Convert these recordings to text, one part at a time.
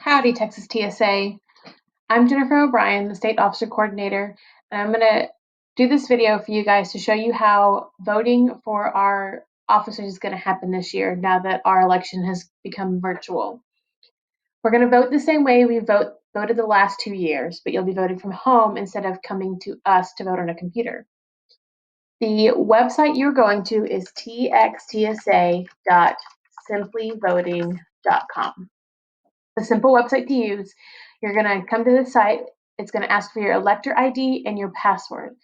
Howdy, Texas TSA. I'm Jennifer O'Brien, the State Officer Coordinator, and I'm going to do this video for you guys to show you how voting for our officers is going to happen this year now that our election has become virtual. We're going to vote the same way we voted the last 2 years, but you'll be voting from home instead of coming to us to vote on a computer. The website you're going to is txtsa.simplyvoting.com. A simple website to use. You're going to come to the site. It's going to ask for your elector ID and your password.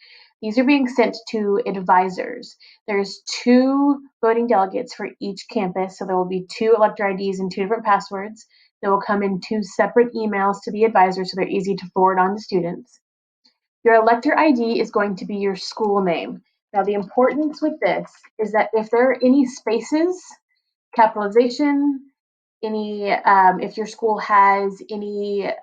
These are being sent to advisors. There's 2 voting delegates for each campus, so there will be 2 elector IDs and 2 different passwords. They will come in 2 separate emails to the advisors, so they're easy to forward on to students. Your elector ID is going to be your school name. Now, the importance with this is that if there are any spaces, capitalization, if your school has a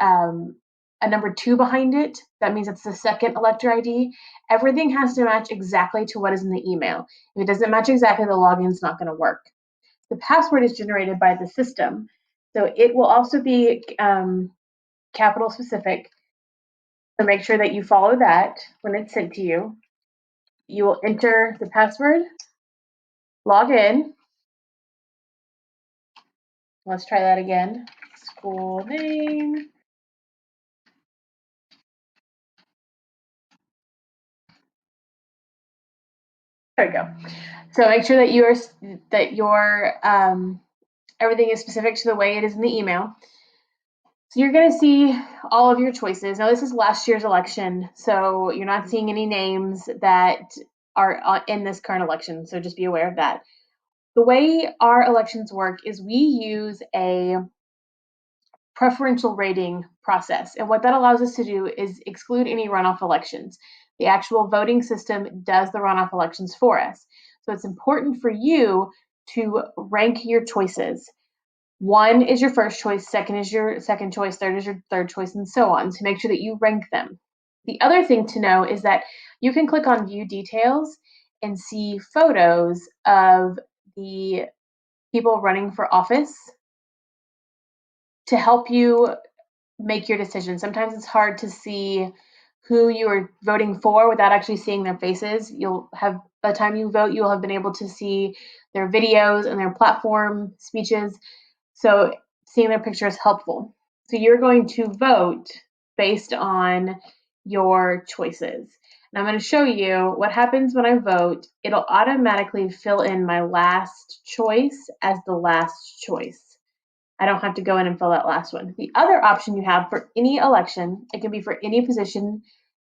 number 2 behind it, that means it's the second elector ID. Everything has to match exactly to what is in the email. If it doesn't match exactly, the login's not going to work. The password is generated by the system, so it will also be capital specific. So make sure that you follow that when it's sent to you. You will enter the password, log in. Let's try that again. School name. There we go. So make sure that everything is specific to the way it is in the email. So you're going to see all of your choices. Now this is last year's election, so you're not seeing any names that are in this current election. So just be aware of that. The way our elections work is we use a preferential rating process. And what that allows us to do is exclude any runoff elections. The actual voting system does the runoff elections for us. So it's important for you to rank your choices. 1 is your first choice, 2nd is your second choice, 3rd is your third choice, and so on. So make sure that you rank them. The other thing to know is that you can click on View Details and see photos of the people running for office to help you make your decision. Sometimes it's hard to see who you are voting for without actually seeing their faces. By the time you vote, you'll have been able to see their videos and their platform speeches. So seeing their picture is helpful. So you're going to vote based on your choices. And I'm going to show you what happens when I vote. It'll automatically fill in my last choice as the last choice. I don't have to go in and fill that last one. The other option you have for any election, it can be for any position,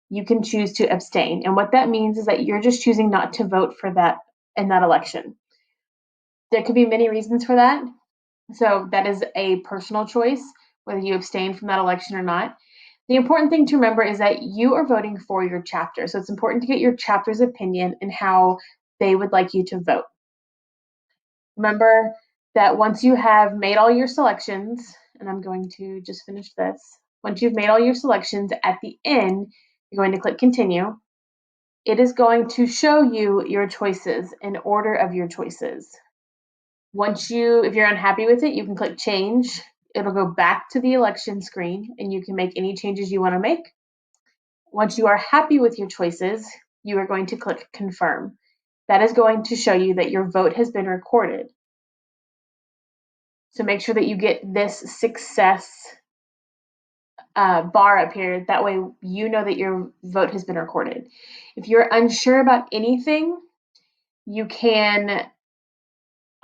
you can choose to abstain. And what that means is that you're just choosing not to vote for that in that election. There could be many reasons for that. So that is a personal choice, whether you abstain from that election or not. The important thing to remember is that you are voting for your chapter. So it's important to get your chapter's opinion and how they would like you to vote. Remember that once you have made all your selections, and I'm going to just finish this. Once you've made all your selections, at the end, you're going to click continue. It is going to show you your choices in order of your choices. If you're unhappy with it, you can click change. It'll go back to the election screen and you can make any changes you want to make. Once you are happy with your choices, you are going to click confirm. That is going to show you that your vote has been recorded. So make sure that you get this success bar up here. That way you know that your vote has been recorded. If you're unsure about anything, you can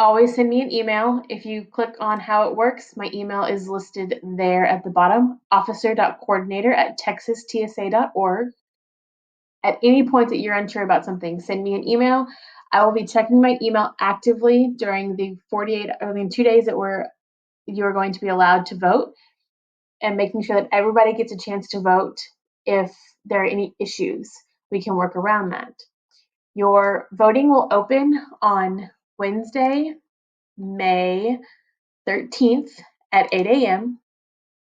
always send me an email. If you click on how it works, my email is listed there at the bottom, officer.coordinator@texastsa.org. At any point that you're unsure about something, send me an email. I will be checking my email actively during the 2 days that you're going to be allowed to vote, and making sure that everybody gets a chance to vote. If there are any issues, we can work around that. Your voting will open on Wednesday, May 13th at 8 a.m.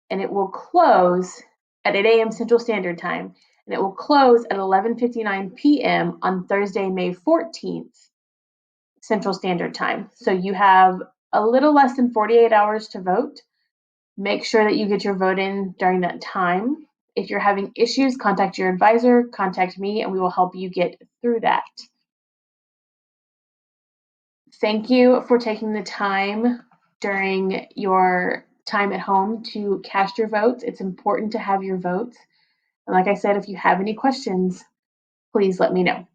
and it will close at 8 a.m. Central Standard Time, and it will close at 11:59 p.m. on Thursday, May 14th Central Standard Time. So you have a little less than 48 hours to vote. Make sure that you get your vote in during that time. If you're having issues, contact your advisor, contact me, and we will help you get through that. Thank you for taking the time during your time at home to cast your votes. It's important to have your votes. And like I said, if you have any questions, please let me know.